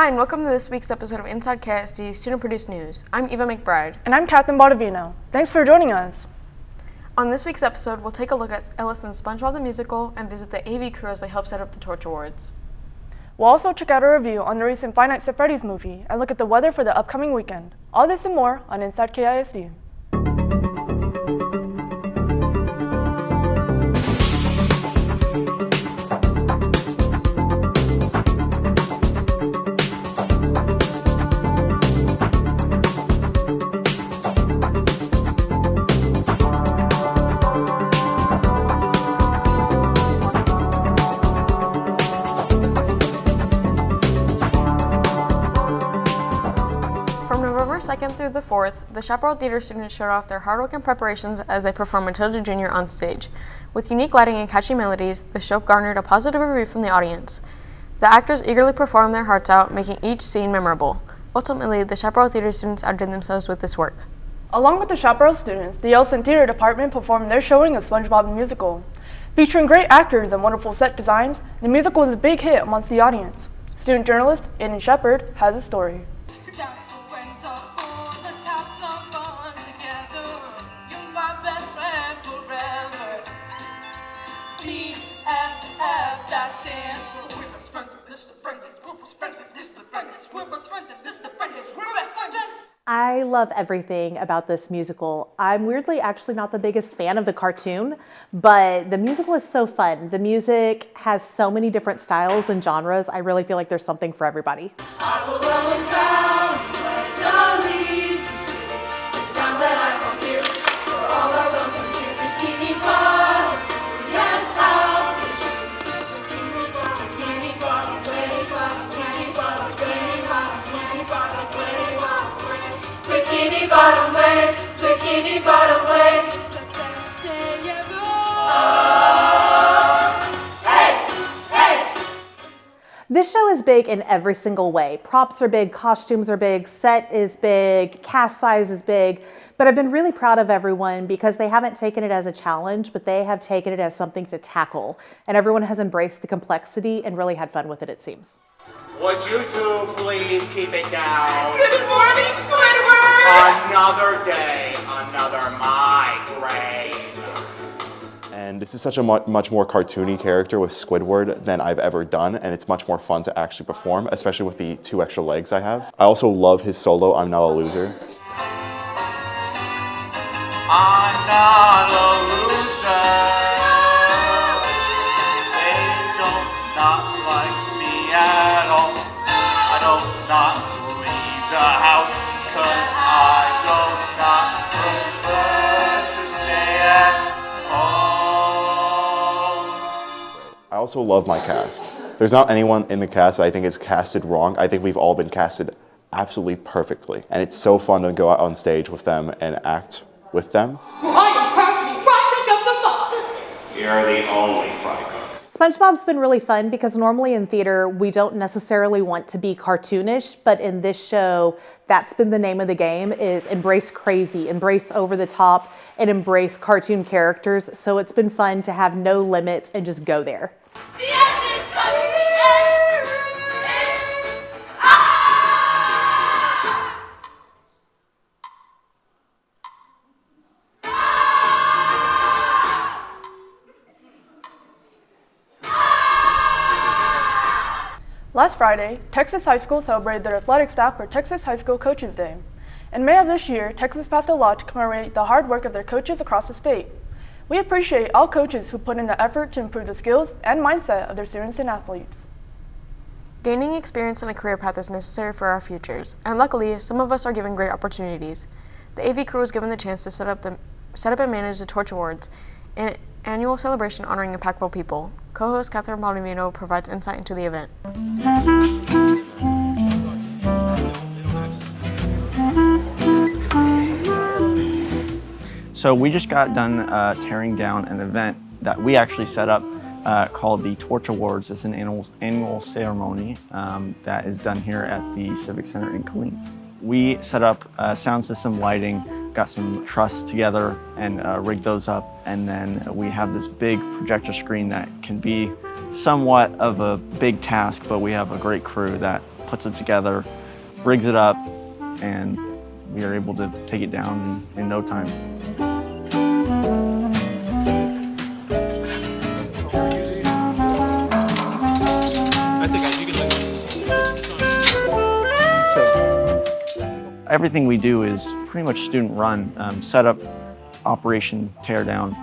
Hi, and welcome to this week's episode of Inside KISD Student Produced News. I'm Eva McBride. And I'm Catherine Baldovino. Thanks for joining us. On this week's episode, we'll take a look at Ellison's SpongeBob the Musical and visit the AV crew as they help set up the Torch Awards. We'll also check out a review on the recent Five Nights at Freddy's movie and look at the weather for the upcoming weekend. All this and more on Inside KISD. From November 2nd through the 4th, the Chaparral Theater students showed off their hard work and preparations as they performed Matilda Jr. on stage. With unique lighting and catchy melodies, the show garnered a positive review from the audience. The actors eagerly performed their hearts out, making each scene memorable. Ultimately, the Chaparral Theater students outdid themselves with this work. Along with the Chaparral students, the Ellison Theater Department performed their showing of SpongeBob the Musical. Featuring great actors and wonderful set designs, the musical was a big hit amongst the audience. Student journalist Aiden Shepard has a story. I love everything about this musical. I'm weirdly actually not the biggest fan of the cartoon, but the musical is so fun. The music has so many different styles and genres. I really feel like there's something for everybody. I will run down where Johnny it's time that I come here for all our welcome here. Bikini Bottom, yes, house Bikini Bottom, way bottom, Bikini Bottom, way bottom, Bikini Bottom, way bottom, Bikini Bottom way, Bikini Bottom way. It's the best day ever. This show is big in every single way. Props are big, costumes are big, set is big, cast size is big, but I've been really proud of everyone because they haven't taken it as a challenge, but they have taken it as something to tackle, and everyone has embraced the complexity and really had fun with it, it seems. Would you two please keep it down? Good morning, Squidward! Another day, another migraine. And this is such a much more cartoony character with Squidward than I've ever done, and it's much more fun to actually perform, especially with the 2 extra legs I have. I also love his solo, I'm Not a Loser. I'm not a loser. They don't not like me at all. I don't not leave the house because I do not prefer to stay at home. I also love my cast. There's not anyone in the cast that I think is casted wrong. I think we've all been casted absolutely perfectly. And it's so fun to go out on stage with them and act with them. I am proud to be Fry Cook of the Month. You're the only Fry Cook. SpongeBob's been really fun because normally in theater, we don't necessarily want to be cartoonish, but in this show, that's been the name of the game, is embrace crazy, embrace over the top, and embrace cartoon characters. So it's been fun to have no limits and just go there. The end is coming, the end. Last Friday, Texas High School celebrated their athletic staff for Texas High School Coaches Day. In May of this year, Texas passed a law to commemorate the hard work of their coaches across the state. We appreciate all coaches who put in the effort to improve the skills and mindset of their students and athletes. Gaining experience in a career path is necessary for our futures, and luckily, some of us are given great opportunities. The AV crew was given the chance to set up and manage the Torch Awards, an annual celebration honoring impactful people. Co-host Catherine Baldovino provides insight into the event. So we just got done tearing down an event that we actually set up called the Torch Awards. It's an annual ceremony that is done here at the Civic Center in Killeen. We set up sound system, lighting, got some trusses together and rigged those up, and then we have this big projector screen that can be somewhat of a big task, but we have a great crew that puts it together, rigs it up, and we are able to take it down in no time. Everything we do is pretty much student run, setup, operation, tear down.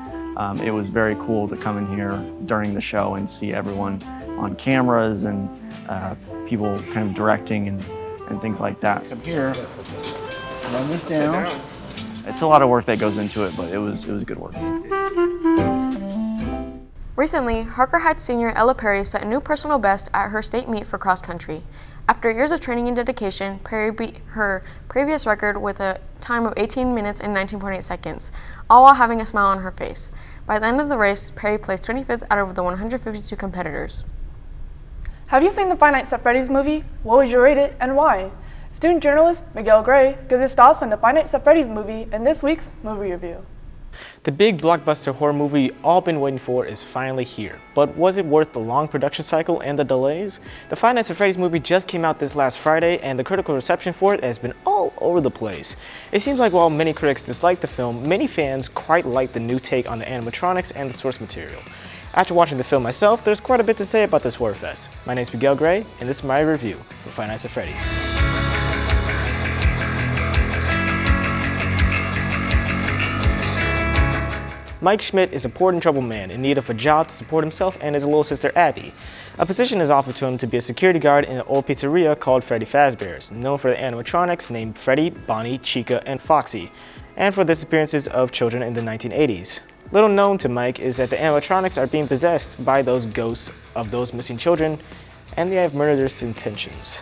It was very cool to come in here during the show and see everyone on cameras and people kind of directing and things like that. Come here, run this down. It's a lot of work that goes into it, but it was good work. Recently, Harker Heights senior Ella Perry set a new personal best at her state meet for cross country. After years of training and dedication, Perry beat her previous record with a time of 18 minutes and 19.8 seconds, all while having a smile on her face. By the end of the race, Perry placed 25th out of the 152 competitors. Have you seen the Five Nights at Freddy's movie? What would you rate it and why? Student journalist Miguel Gray gives his thoughts on the Five Nights at Freddy's movie in this week's movie review. The big blockbuster horror movie you've all been waiting for is finally here. But was it worth the long production cycle and the delays? The Five Nights at Freddy's movie just came out this last Friday, and the critical reception for it has been all over the place. It seems like while many critics dislike the film, many fans quite like the new take on the animatronics and the source material. After watching the film myself, there's quite a bit to say about this horror fest. My name is Miguel Gray, and this is my review for Five Nights at Freddy's. Mike Schmidt is a poor and troubled man in need of a job to support himself and his little sister Abby. A position is offered to him to be a security guard in an old pizzeria called Freddy Fazbear's, known for the animatronics named Freddy, Bonnie, Chica, and Foxy, and for the disappearances of children in the 1980s. Little known to Mike is that the animatronics are being possessed by those ghosts of those missing children, and they have murderous intentions.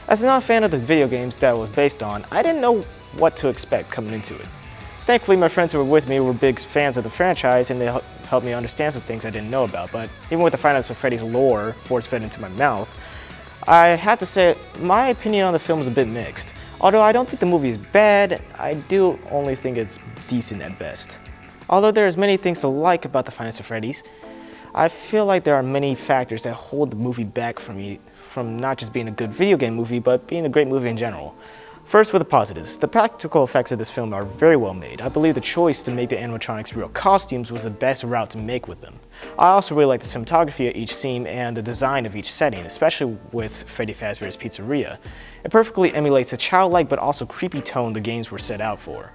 As a non-fan of the video games that it was based on, I didn't know what to expect coming into it. Thankfully, my friends who were with me were big fans of the franchise, and they helped me understand some things I didn't know about. But even with the Five Nights at Freddy's lore force-fed into my mouth, I have to say my opinion on the film is a bit mixed. Although I don't think the movie is bad, I do only think it's decent at best. Although there's many things to like about the Five Nights at Freddy's, I feel like there are many factors that hold the movie back from me from not just being a good video game movie, but being a great movie in general. First, with the positives. The practical effects of this film are very well made. I believe the choice to make the animatronics real costumes was the best route to make with them. I also really like the cinematography of each scene and the design of each setting, especially with Freddy Fazbear's Pizzeria. It perfectly emulates the childlike but also creepy tone the games were set out for.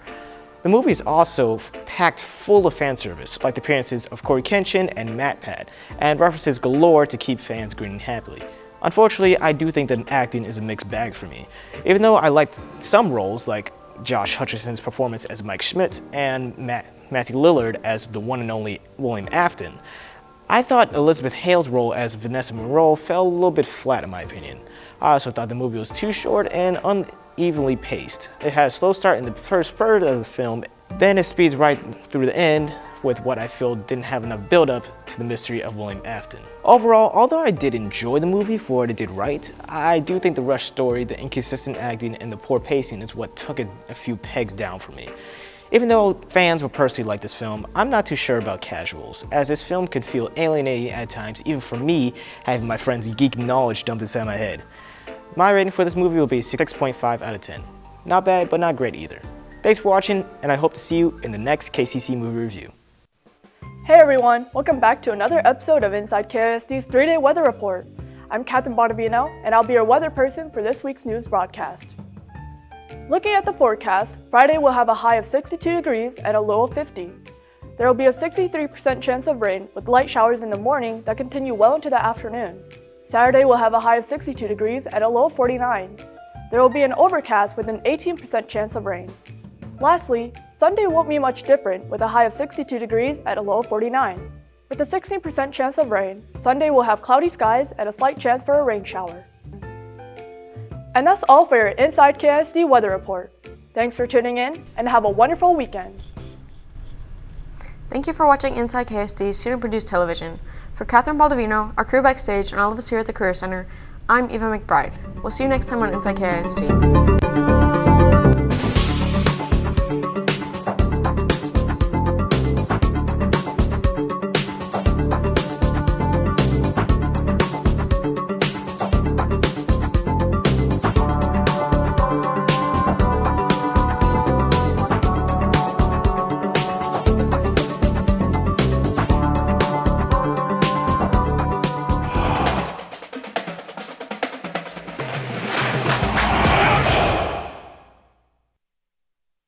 The movie is also packed full of fan service, like the appearances of Corey Kenshin and MatPat, and references galore to keep fans grinning happily. Unfortunately, I do think that acting is a mixed bag for me. Even though I liked some roles, like Josh Hutcherson's performance as Mike Schmidt and Matthew Lillard as the one and only William Afton, I thought Elizabeth Hale's role as Vanessa Monroe fell a little bit flat in my opinion. I also thought the movie was too short and unevenly paced. It had a slow start in the first third of the film, then it speeds right through the end with what I feel didn't have enough build-up to the mystery of William Afton. Overall, although I did enjoy the movie for what it did right, I do think the rushed story, the inconsistent acting, and the poor pacing is what took it a few pegs down for me. Even though fans will personally like this film, I'm not too sure about casuals, as this film could feel alienating at times, even for me, having my friends' geek knowledge dumped inside my head. My rating for this movie will be 6.5 out of 10. Not bad, but not great either. Thanks for watching, and I hope to see you in the next KCC movie review. Hey everyone, welcome back to another episode of Inside KISD's 3-Day Weather Report. I'm Catherine Botavino, and I'll be your weather person for this week's news broadcast. Looking at the forecast, Friday will have a high of 62 degrees and a low of 50. There will be a 63% chance of rain with light showers in the morning that continue well into the afternoon. Saturday will have a high of 62 degrees and a low of 49. There will be an overcast with an 18% chance of rain. Lastly, Sunday won't be much different with a high of 62 degrees and a low of 49. With a 16% chance of rain, Sunday will have cloudy skies and a slight chance for a rain shower. And that's all for your Inside KISD Weather Report. Thanks for tuning in and have a wonderful weekend. Thank you for watching Inside KISD student-produced television. For Catherine Baldovino, our crew backstage, and all of us here at the Career Center, I'm Eva McBride. We'll see you next time on Inside KISD.